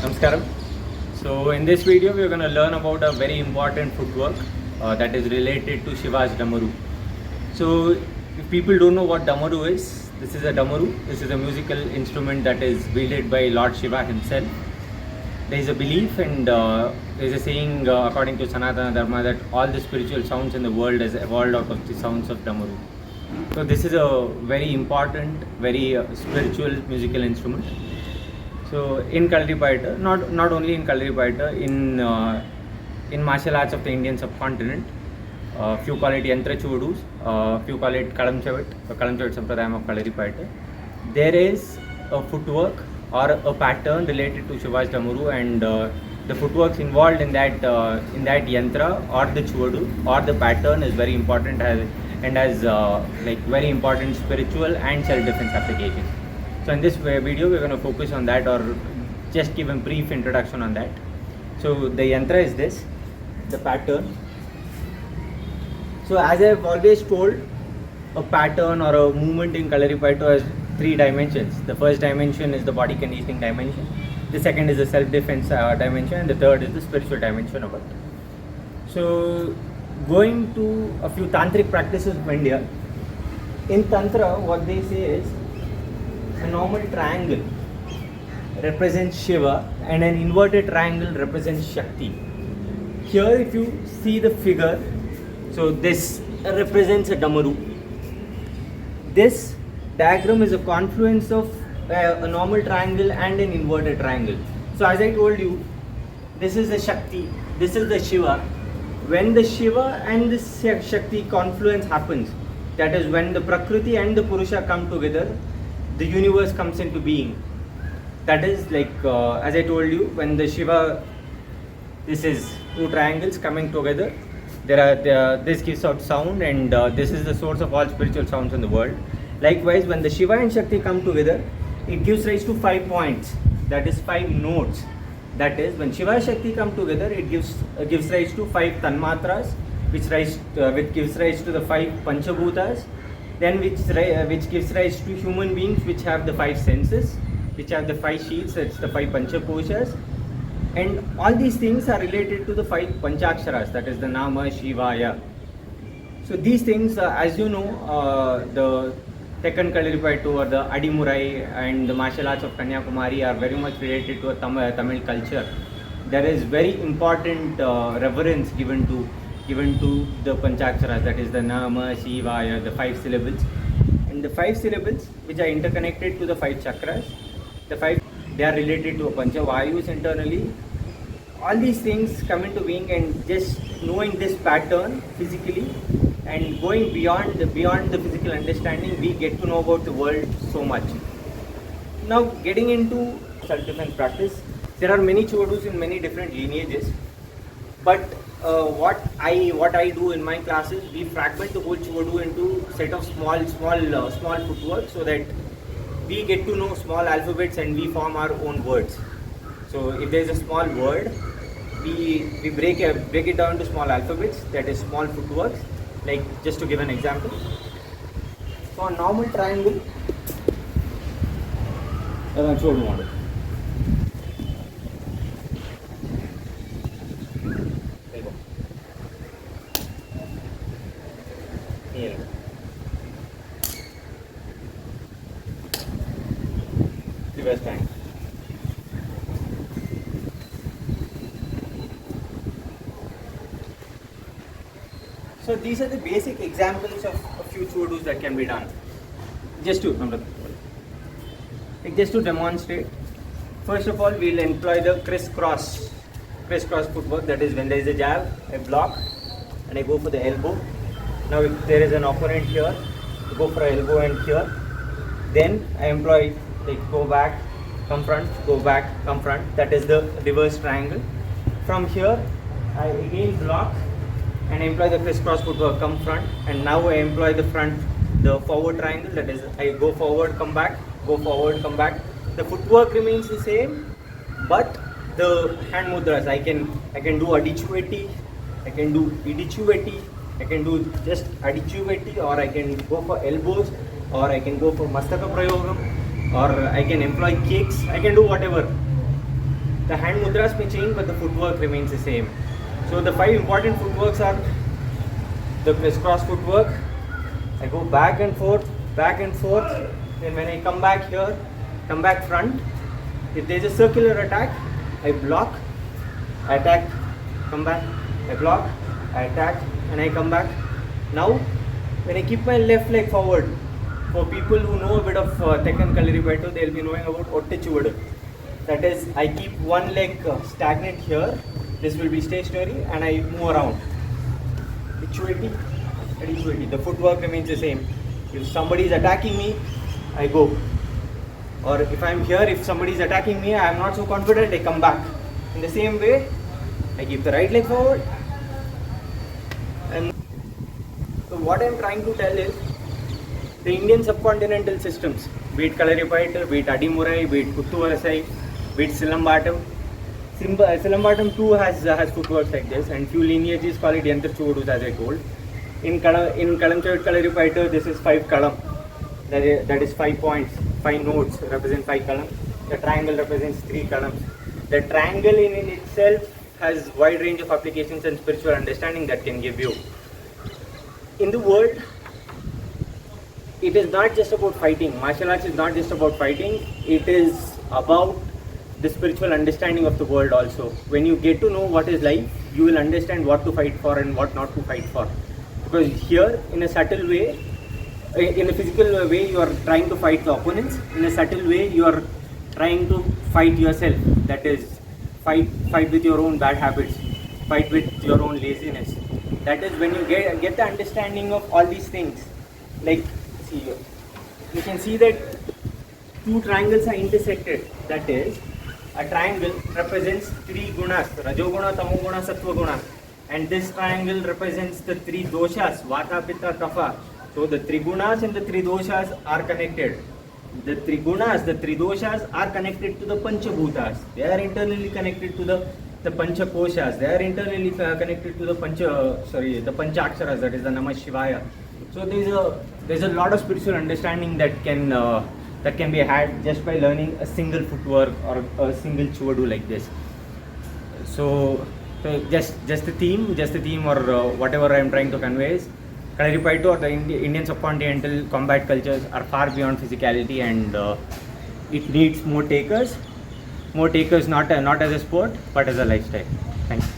Namaskaram. So in this video we are going to learn about a very important footwork that is related to Shiva's Damaru. So if people don't know what Damaru is, this is a Damaru. This is a musical instrument that is wielded by Lord Shiva himself. There is a belief and there is a saying according to Sanatana Dharma that all the spiritual sounds in the world has evolved out of the sounds of Damaru. So this is a very important, very spiritual musical instrument. So in Kalaripayattu, not only in Kalaripayattu, in martial arts of the Indian subcontinent, few call it Yantra Chudus, few call it Kalamchavat Sampradayam of Kalaripayattu. There is a footwork or a pattern related to Shiva's Damaru, and the footworks involved in that yantra or the chuvadu or the pattern is very important and has like very important spiritual and self-defense applications. So in this video we are going to focus on that, or just give a brief introduction on that. So the yantra is this, the pattern. So as I have always told, a pattern or a movement in Kalaripayattu has three dimensions. The first dimension is the body conditioning dimension, the second is the self-defense dimension, and the third is the spiritual dimension of it. So going to a few tantric practices of India, in Tantra what they say is a normal triangle represents Shiva and an inverted triangle represents Shakti. Here if you see the figure, so this represents a Damaru. This diagram is a confluence of a normal triangle and an inverted triangle. So as I told you, this is the Shakti, this is the Shiva. When the Shiva and the Shakti confluence happens, that is when the Prakriti and the Purusha come together, the universe comes into being. That is like, as I told you, when the Shiva, this is two triangles coming together, this gives out sound, and this is the source of all spiritual sounds in the world. Likewise, when the Shiva and Shakti come together, it gives rise to 5 points, that is 5 notes. That is, when Shiva and Shakti come together, it gives rise to 5 tanmatras, which gives rise to the 5 panchabhutas, then which gives rise to human beings which have the 5 senses, which have the 5 sheaths, that's the 5 panchakoshas, and all these things are related to the 5 panchaksharas, that is the Nama, Shivaya. So these things, as you know, the Tekkan Kalaripayattu or the Adimurai and the martial arts of Kanyakumari are very much related to a Tamil culture. There is very important reverence given to the Panchaksharas, that is the Nama, Shivaya, the 5 syllables. And the 5 syllables which are interconnected to the 5 chakras, they are related to a Panchavayus internally. All these things come into being, and just knowing this pattern physically and going beyond the physical understanding, we get to know about the world so much. Now getting into self-defense practice, there are many chuvadus in many different lineages, but what I do in my classes, we fragment the whole chuvadu into set of small footwork, so that we get to know small alphabets and we form our own words. So if there is a small word, we break it down to small alphabets, that is small footworks. Like, just to give an example, so a normal triangle, I'll show you one. Here. Reverse triangle. So these are the basic examples of a few chuvadus that can be done. Just to demonstrate, first of all we'll employ the crisscross footwork. That is, when there is a jab, I block and I go for the elbow. Now if there is an opponent here, I go for an elbow and here. Then I employ, like, go back, come front, go back, come front. That is the reverse triangle. From here I again block and I employ the crisscross footwork, come front, and now I employ the forward triangle, that is, I go forward, come back, go forward, come back. The footwork remains the same, but the hand mudras, I can do Adichuveti, I can do Idichuveti, I can do just Adichuveti, or I can go for elbows, or I can go for Mastaka Prayogam, or I can employ kicks, I can do whatever. The hand mudras may change, but the footwork remains the same. So the 5 important footworks are the crisscross footwork. I go back and forth, back and forth. Then when I come back here, come back front. If there is a circular attack, I block, I attack, come back, I block, I attack, and I come back. Now, when I keep my left leg forward, for people who know a bit of Tekkan Kalaripayattu, they will be knowing about Ottichuvadu. That is, I keep one leg stagnant here, this will be stationary, and I move around. Ichueti, Adimurai. The footwork remains the same. If somebody is attacking me, I go. Or if I am here, if somebody is attacking me, I am not so confident, I come back. In the same way, I keep the right leg forward. And so what I am trying to tell is, the Indian subcontinental systems, be it Kalaripayattu, be it Adimurai, be it Kuttuvarasai, be it Silambatam. Silambatam too has footwork like this, and few lineages call it Yantrachuvadus, as I told. In Kalamchavid Kalaripayattu, this is 5 kalam. That is 5 points, 5 nodes represent 5 columns. The triangle represents 3 columns. The triangle in itself has wide range of applications and spiritual understanding that can give you. In the world, it is not just about fighting. Martial arts is not just about fighting. It is about the spiritual understanding of the world also. When you get to know what is life, you will understand what to fight for and what not to fight for. Because here, in a subtle way, in a physical way, you are trying to fight the opponents. In a subtle way, you are trying to fight yourself. That is, fight with your own bad habits, fight with your own laziness. That is when you get the understanding of all these things. Like, see here, you can see that 2 triangles are intersected. That is, a triangle represents 3 gunas, Rajoguna, Tamoguna, Sattva-guna. And this triangle represents the 3 doshas, Vata, Pitta, Kapha. So the 3 gunas and the 3 doshas are connected. The 3 gunas, the 3 doshas are connected to the Panchabhutas. They are internally connected to the Panchakoshas. They are internally connected to the Panchaksharas, that is the Namah Shivaya. So there's a lot of spiritual understanding that can be had just by learning a single footwork or a single chuvadu like this. So just the theme or whatever I am trying to convey is, Kalaripayattu or the Indian subcontinental combat cultures are far beyond physicality, and it needs more takers not as a sport but as a lifestyle. Thank you.